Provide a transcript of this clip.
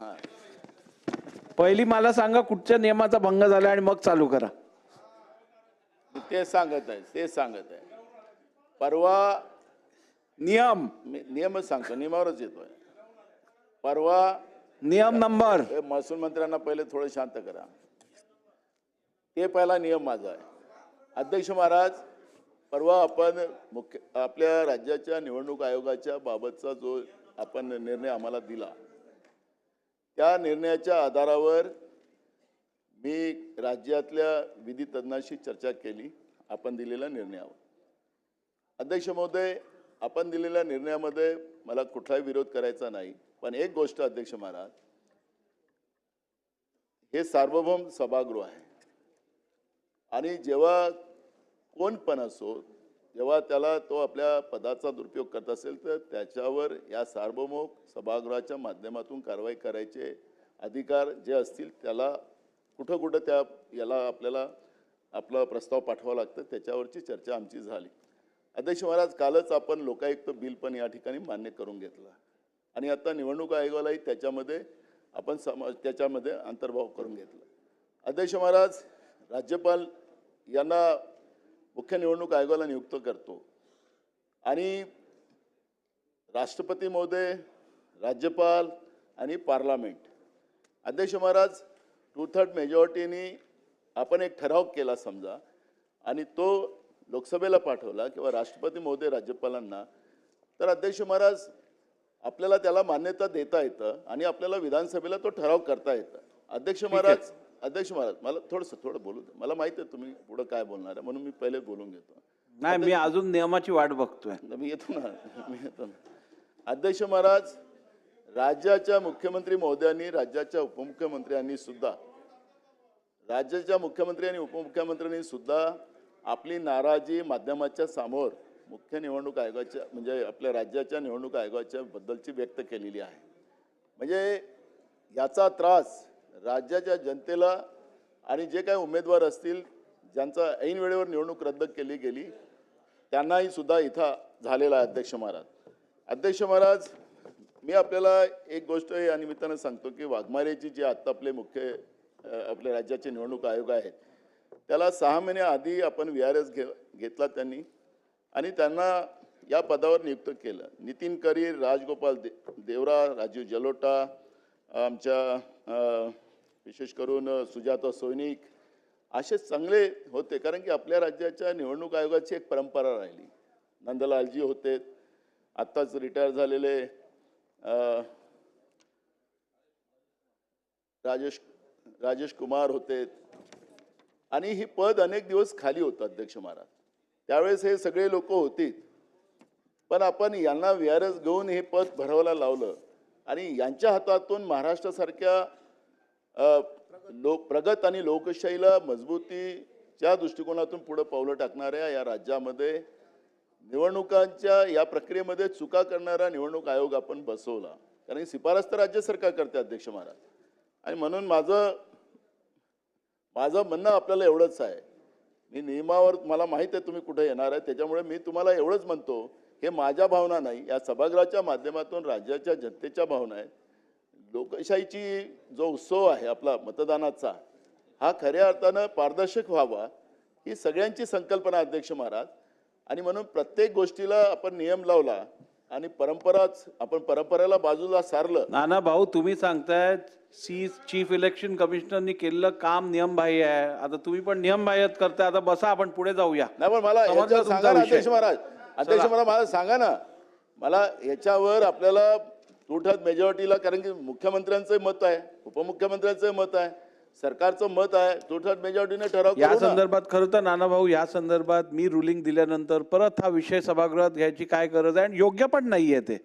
हा. पहिली मला सांगा कुठच्या नियमाचा भंग झाला आणि मग चालू करा. ते सांगत आहे परवा नियम नियमच सांगतो, नियमावरच येतोय. परवा नियम नंबर हे महसूल मंत्र्यांना पहिले थोडं शांत करा. ते पहिला नियम माझा आहे. अध्यक्ष महाराज, परवा आपण आपल्या राज्याच्या निवडणूक आयोगाच्या बाबतचा जो आपण निर्णय आम्हाला दिला, त्या निर्णयाच्या आधारावर मी राज्यातल्या विधी तज्ञांशी चर्चा केली आपण दिलेल्या निर्णयावर. अध्यक्ष महोदय, आपण दिलेल्या निर्णयामध्ये मला कुठलाही विरोध करायचा नाही, पण एक गोष्ट अध्यक्ष महाराज, हे सार्वभौम सभागृह आहे आणि जेव्हा कोण पण असो, जेव्हा त्याला तो आपल्या पदाचा दुरुपयोग करत असेल तर त्याच्यावर या सार्वभौम सभागृहाच्या माध्यमातून कारवाई करायचे अधिकार जे असतील त्याला कुठं कुठं त्या याला आपल्याला आपला प्रस्ताव पाठवावा लागतं, त्याच्यावरची चर्चा आमची झाली. अध्यक्ष महाराज, कालच आपण लोकायुक्त बिल पण या ठिकाणी मान्य करून घेतलं आणि आता निवडणूक आयोगालाही त्याच्यामध्ये आपण त्याच्यामध्ये अंतर्भाव करून घेतला. अध्यक्ष महाराज, राज्यपाल यांना मुख्य निवडणूक आयोगाला नियुक्त करतो आणि राष्ट्रपती महोदय, राज्यपाल आणि पार्लमेंट. अध्यक्ष महाराज, 2/3 मेजॉरिटीने आपण एक ठराव केला समजा आणि तो लोकसभेला पाठवला किंवा राष्ट्रपती महोदय राज्यपालांना, तर अध्यक्ष महाराज आपल्याला त्याला मान्यता देता येतं आणि आपल्याला विधानसभेला तो ठराव करता येतं. अध्यक्ष महाराज, मला थोडं बोलू द्या. मला माहिती आहे तुम्ही पुढे काय बोलणार आहे, म्हणून मी पहिले बोलून घेतो. नाही, मी अजून नियमाची वाट बघतोय. मी येतो ना. अध्यक्ष महाराज, राज्याच्या मुख्यमंत्री महोदयांनी, राज्याच्या उपमुख्यमंत्र्यांनी सुद्धा, राज्याच्या मुख्यमंत्री आणि उपमुख्यमंत्र्यांनी सुद्धा आपली नाराजी माध्यमाच्या समोर मुख्य निवडणूक आयोगाच्या म्हणजे आपल्या राज्याच्या निवडणूक आयोगाच्या बद्दलची व्यक्त केलेली आहे. म्हणजे याचा त्रास राज्याच्या जनतेला आणि जे काही उमेदवार असतील ज्यांचा ऐन वेळेवर निवडणूक रद्द केली गेली त्यांनाही सुद्धा इथं झालेला आहे. अध्यक्ष महाराज, अध्यक्ष महाराज, मी आपल्याला एक गोष्ट या निमित्तानं सांगतो की वाघमारेची जे आत्ता आपले आपल्या राज्याचे निवडणूक आयोग आहेत त्याला 6 महिन्याआधी आपण VRS घेतला त्यांनी आणि त्यांना या पदावर नियुक्त केलं. नितीन करीर, राजगोपाल देवरा, राजीव जलोटा, आमच्या विशेष करून सुजाता सोयनिक असे चांगले होते, कारण की आपल्या राज्याच्या निवडणूक आयोगाची एक परंपरा राहिली. नंदलालजी होते, आत्ताच रिटायर झालेले राजेश कुमार होते आणि ही पद अनेक दिवस खाली होतं. अध्यक्ष महाराज, त्यावेळेस हे सगळे लोक होते, पण आपण यांना VRS घेऊन हे पद भरवायला लावलं आणि यांच्या हातातून महाराष्ट्रासारख्या प्रगत आणि लोकशाहीला मजबूतीच्या दृष्टिकोनातून पुढे पावलं टाकणाऱ्या या राज्यामध्ये निवडणुकांच्या या प्रक्रियेमध्ये चुका करणारा निवडणूक आयोग आपण बसवला, कारण शिफारस तर राज्य सरकार करते. अध्यक्ष महाराज, आणि म्हणून माझं म्हणणं आपल्याला एवढंच आहे, मी नियमावर मला माहीत आहे तुम्ही कुठे येणार आहे, त्याच्यामुळे मी तुम्हाला एवढंच म्हणतो, हे माझ्या भावना नाही, या सभागृहाच्या माध्यमातून राज्याच्या जनतेच्या भावना आहेत. लोकशाहीची जो उत्सव आहे आपला मतदानाचा, हा खऱ्या अर्थानं पारदर्शक व्हावा ही सगळ्यांची संकल्पना. अध्यक्ष महाराज, आणि म्हणून प्रत्येक गोष्टीला आपण नियम लावला आणि आपण परंपरेला बाजूला सारलं. नाना भाऊ, तुम्ही सांगताय चीफ इलेक्शन कमिशनरनी केलेलं काम नियमबाह्य आहे, आता तुम्ही पण नियमबाह्यच करताय. आता बसा, आपण पुढे जाऊया. नाही, पण मला याच्यावर सांगा ना अध्यक्ष महाराज, मला सांगा ना, मला याच्यावर आपल्याला 2/3 मेजॉरिटीला, कारण की मुख्यमंत्र्यांचं मत आहे, उपमुख्यमंत्र्यांचं मत आहे, सरकारचं मत आहे, 2/3 मेजॉरिटीने ठराव या संदर्भात खरं तर नाना भाऊ, या संदर्भात मी रुलिंग दिल्यानंतर परत हा विषय सभागृहात घ्यायची काय गरज आहे आणि योग्य पण नाहीये ते.